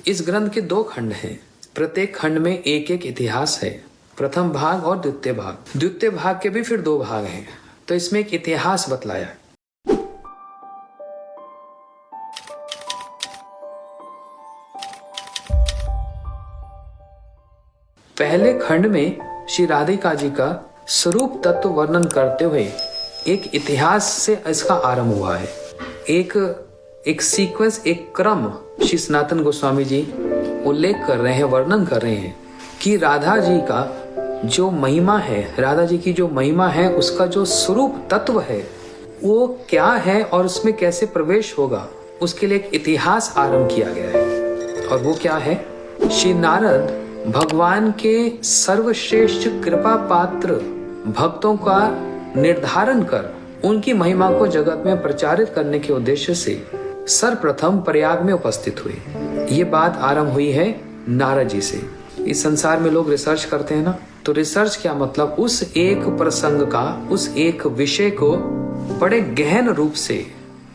इस ग्रंथ के 2 खंड हैं। प्रत्येक खंड में एक एक इतिहास है, प्रथम भाग और द्वितीय भाग। द्वितीय भाग के भी फिर 2 भाग हैं, तो इसमें एक इतिहास बतलाया। पहले खंड में श्री राधिका जी का स्वरूप तत्व वर्णन करते हुए एक इतिहास से इसका आरंभ हुआ है। एक सीक्वेंस, एक क्रम श्री सनातन गोस्वामी जी उल्लेख कर रहे हैं, वर्णन कर रहे हैं कि राधा जी का जो महिमा है, राधा जी की जो महिमा है, उसका जो स्वरूप तत्व है वो क्या है और उसमें कैसे प्रवेश होगा, उसके लिए एक इतिहास आरंभ किया गया है। और वो क्या है? श्री नारद भगवान के सर्वश्रेष्ठ कृपा पात्र भक्तों का निर्धारण कर उनकी महिमा को जगत में प्रचारित करने के उद्देश्य से सर्वप्रथम प्रयाग में उपस्थित हुए। ये बात आरंभ हुई है नारद जी से। इस संसार में लोग रिसर्च करते हैं ना, तो रिसर्च क्या मतलब? उस एक प्रसंग का, उस एक विषय को बड़े गहन रूप से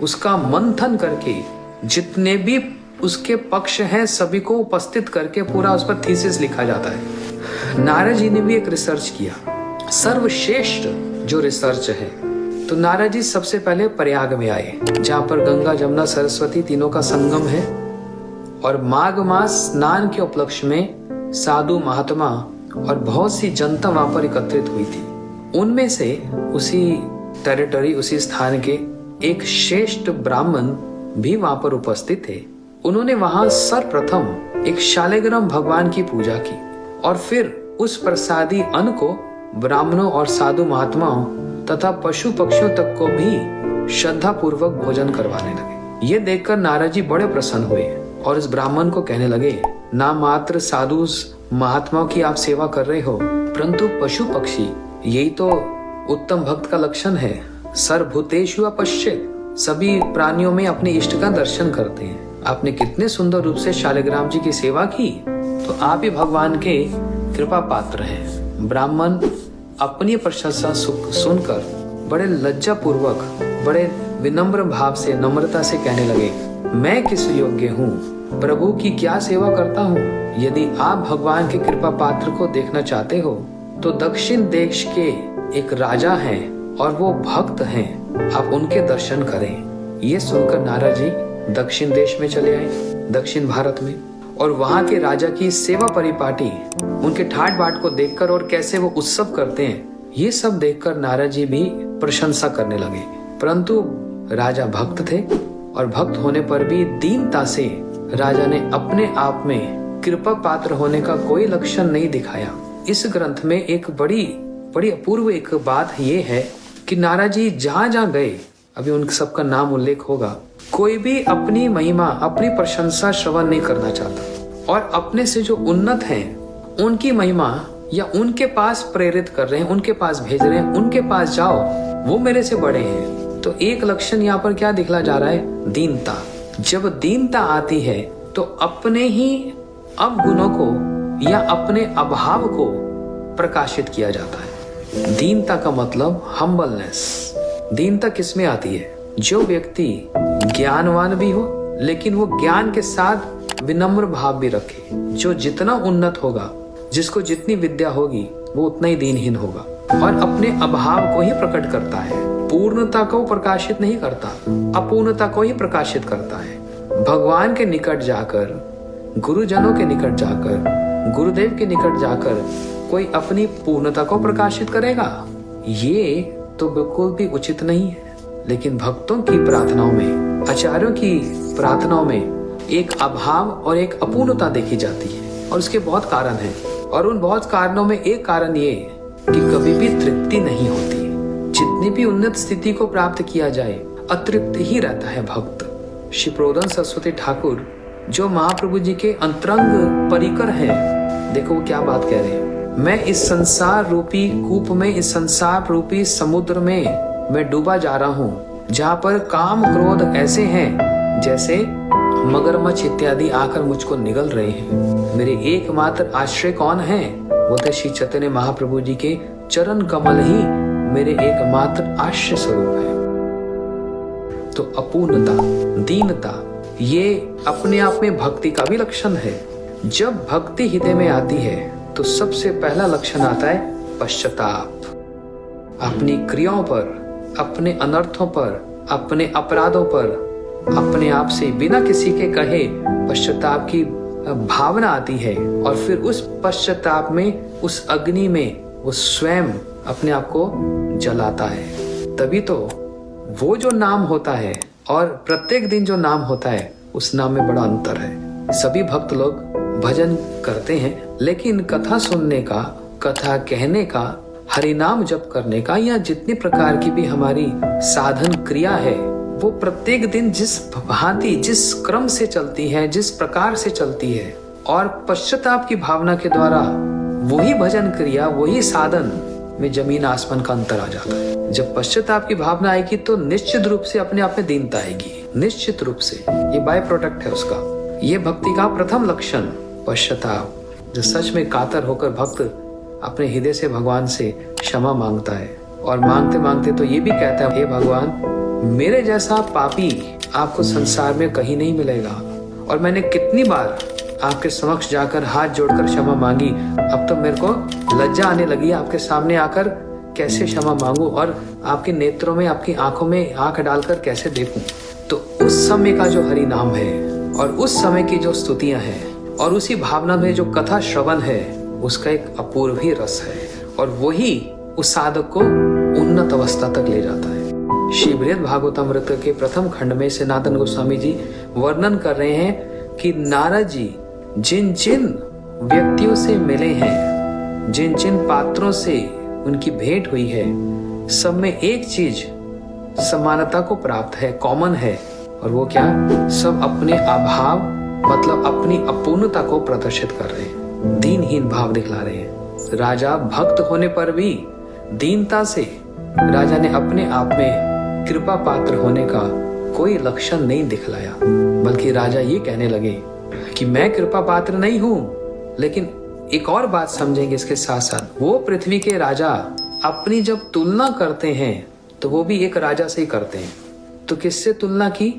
उसका मंथन करके जितने भी उसके पक्ष हैं सभी को उपस्थित करके पूरा उस पर थीसिस लिखा जाता है। नारद जी ने भी एक रिसर्च किया, सर्वश्रेष्ठ जो रिसर्च है। तो नारद जी सबसे पहले प्रयाग में आए, जहां पर गंगा जमुना सरस्वती तीनों का संगम है, और माघ मास स्नान के उपलक्ष्य में साधु महात्मा और बहुत सी जनता वहां पर एकत्रित हुई थी। उनमें से उसी टेरिटरी, उसी स्थान के एक श्रेष्ठ ब्राह्मण भी वहां पर उपस्थित थे। उन्होंने वहां सर्वप्रथम एक शालिग्राम भगवान की पूजा की और फिर उस प्रसादी अन्न को ब्राह्मणों और साधु महात्माओं तथा पशु पक्षियों तक को भी श्रद्धा पूर्वक भोजन करवाने लगे। ये देखकर नारद जी बड़े प्रसन्न हुए और इस ब्राह्मण को कहने लगे, ना मात्र साधु महात्माओं की आप सेवा कर रहे हो, परंतु पशु पक्षी, यही तो उत्तम भक्त का लक्षण है। सर्वभूतेषु अपश्येत्, सभी प्राणियों में अपने इष्ट का दर्शन करते हैं। आपने कितने सुंदर रूप से शालिग्राम जी की सेवा की, तो आप ही भगवान के कृपा पात्र हैं। ब्राह्मण अपनी प्रशंसा सुनकर बड़े लज्जा पूर्वक, बड़े विनम्र भाव से, नम्रता से कहने लगे, मैं किस योग्य हूँ, प्रभु की क्या सेवा करता हूँ। यदि आप भगवान के कृपा पात्र को देखना चाहते हो तो दक्षिण देश के एक राजा हैं और वो भक्त हैं, आप उनके दर्शन करें। ये सुनकर नारद जी दक्षिण देश में चले आए, दक्षिण भारत में, और वहां के राजा की सेवा परिपाटी, उनके ठाट बाट को देखकर और कैसे वो उत्सव करते हैं, ये सब देखकर नारद जी भी प्रशंसा करने लगे। परंतु राजा भक्त थे और भक्त होने पर भी दीनता से राजा ने अपने आप में कृपा पात्र होने का कोई लक्षण नहीं दिखाया। इस ग्रंथ में एक बड़ी अपूर्व एक बात ये है कि नारद जी जहां जहां गए, अभी उन सबका नाम उल्लेख होगा, कोई भी अपनी महिमा, अपनी प्रशंसा श्रवण नहीं करना चाहता और अपने से जो उन्नत हैं उनकी महिमा या उनके पास प्रेरित कर रहे हैं, उनके पास भेज रहे हैं, उनके पास जाओ, वो मेरे से बड़े हैं। तो एक लक्षण यहाँ पर क्या दिखला जा रहा है? दीनता। जब दीनता आती है तो अपने ही अवगुणों को या अपने अभाव को प्रकाशित किया जाता है। दीनता का मतलब हम्बलनेस। दीनता किसमें आती है? जो व्यक्ति ज्ञानवान भी हो लेकिन वो ज्ञान के साथ विनम्र भाव भी रखे। जो जितना उन्नत होगा, जिसको जितनी विद्या होगी, वो उतना ही दीनहीन होगा और अपने अभाव को ही प्रकट करता है, पूर्णता को प्रकाशित नहीं करता, अपूर्णता को ही प्रकाशित करता है। भगवान के निकट जाकर, गुरुजनों के निकट जाकर, गुरुदेव के निकट जाकर कोई अपनी पूर्णता को प्रकाशित करेगा, ये तो बिल्कुल भी उचित नहीं है। लेकिन भक्तों की प्रार्थनाओं में, आचार्यों की प्रार्थनाओं में एक अभाव और एक अपूर्णता देखी जाती है और उसके बहुत कारण हैं। और उन बहुत कारणों में एक कारण ये कि कभी भी तृप्ति नहीं होती। जितनी भी उन्नत स्थिति को प्राप्त किया जाए, अतृप्त ही रहता है भक्त। श्री प्रोदन सरस्वती ठाकुर जो महाप्रभु जी के अंतरंग परिकर हैं, देखो वो क्या बात कह रहे हैं, मैं इस संसार रूपी कूप में, इस संसार रूपी समुद्र में मैं डूबा जा रहा हूँ, जहाँ पर काम क्रोध ऐसे हैं जैसे मगरमच्छ इत्यादि आकर मुझको निगल रहे हैं। मेरे एकमात्र आश्रय कौन है? वो थे श्री चैतन्य महाप्रभु जी के चरण कमल ही मेरे एकमात्र आश्रय स्वरूप है। तो अपूर्णता, दीनता, ये अपने आप में भक्ति का भी लक्षण है। जब भक्ति हृदय में आती है तो सबसे पहला लक्षण आता है पश्चाताप। अपनी क्रियाओं पर, अपने अनर्थों पर, अपने अपराधों पर अपने आप से बिना किसी के कहे पश्चाताप की भावना आती है, और फिर उस पश्चाताप में, उस अग्नि में वो स्वयं अपने आप को जलाता है। तभी तो वो जो नाम होता है और प्रत्येक दिन जो नाम होता है, उस नाम में बड़ा अंतर है। सभी भक्त लोग भजन करते हैं, लेकिन कथा सुनने का, कथा कहने का, हरि नाम जप करने का, या जितनी प्रकार की भी हमारी साधन क्रिया है, वो प्रत्येक दिन जिस भांति, जिस क्रम से चलती है, जिस प्रकार से चलती है, और पश्चाताप की भावना के द्वारा वही भजन क्रिया, वही साधन में जमीन आसमान का अंतर आ जाता है। जब पश्चाताप की भावना आएगी तो निश्चित रूप से अपने आप में दीनता आएगी, निश्चित रूप से। ये बाय प्रोडक्ट है उसका। ये भक्ति का प्रथम लक्षण पश्चाताप, जो सच में कातर होकर भक्त अपने हृदय से भगवान से क्षमा मांगता है, और मांगते मांगते तो ये भी कहता है, हे भगवान, मेरे जैसा पापी आपको संसार में कहीं नहीं मिलेगा, और मैंने कितनी बार आपके समक्ष जाकर हाथ जोड़कर क्षमा मांगी, अब तो मेरे को लज्जा आने लगी आपके सामने आकर कैसे क्षमा मांगू, और आपके नेत्रों में, आपकी आंखों में आंख डालकर कैसे देखूं। तो उस समय का जो हरि नाम है, और उस समय की जो स्तुतियां हैं, और उसी भावना में जो कथा श्रवण है, उसका एक अपूर्व ही रस है, और वही उस साधक को उन्नत अवस्था तक ले जाता है। श्री बृहद भागवतामृत के प्रथम खंड में सनातन गोस्वामी जी वर्णन कर रहे हैं कि नारद जी जिन जिन व्यक्तियों से मिले हैं, जिन जिन पात्रों से उनकी भेंट हुई है, सब में एक चीज समानता को प्राप्त है, कॉमन है, और वो क्या? सब अपने अभाव, मतलब अपनी अपूर्णता को प्रदर्शित कर रहे हैं, दीनहीन भाव दिखला रहे हैं। राजा भक्त होने पर भी दीनता से राजा ने अपने आप में कृपा पात्र होने का कोई लक्षण नहीं दिखलाया, बल्कि राजा ये कहने लगे कि मैं कृपा पात्र नहीं हूं। लेकिन एक और बात समझेंगे इसके साथ साथ, वो पृथ्वी के राजा अपनी जब तुलना करते हैं तो वो भी एक राजा से ही करते हैं। तो किससे तुलना की?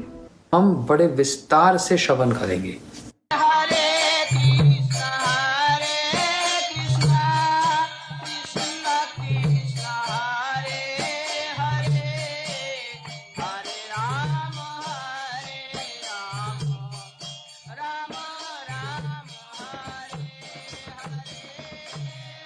हम बड़े विस्तार से श्रवण करेंगे।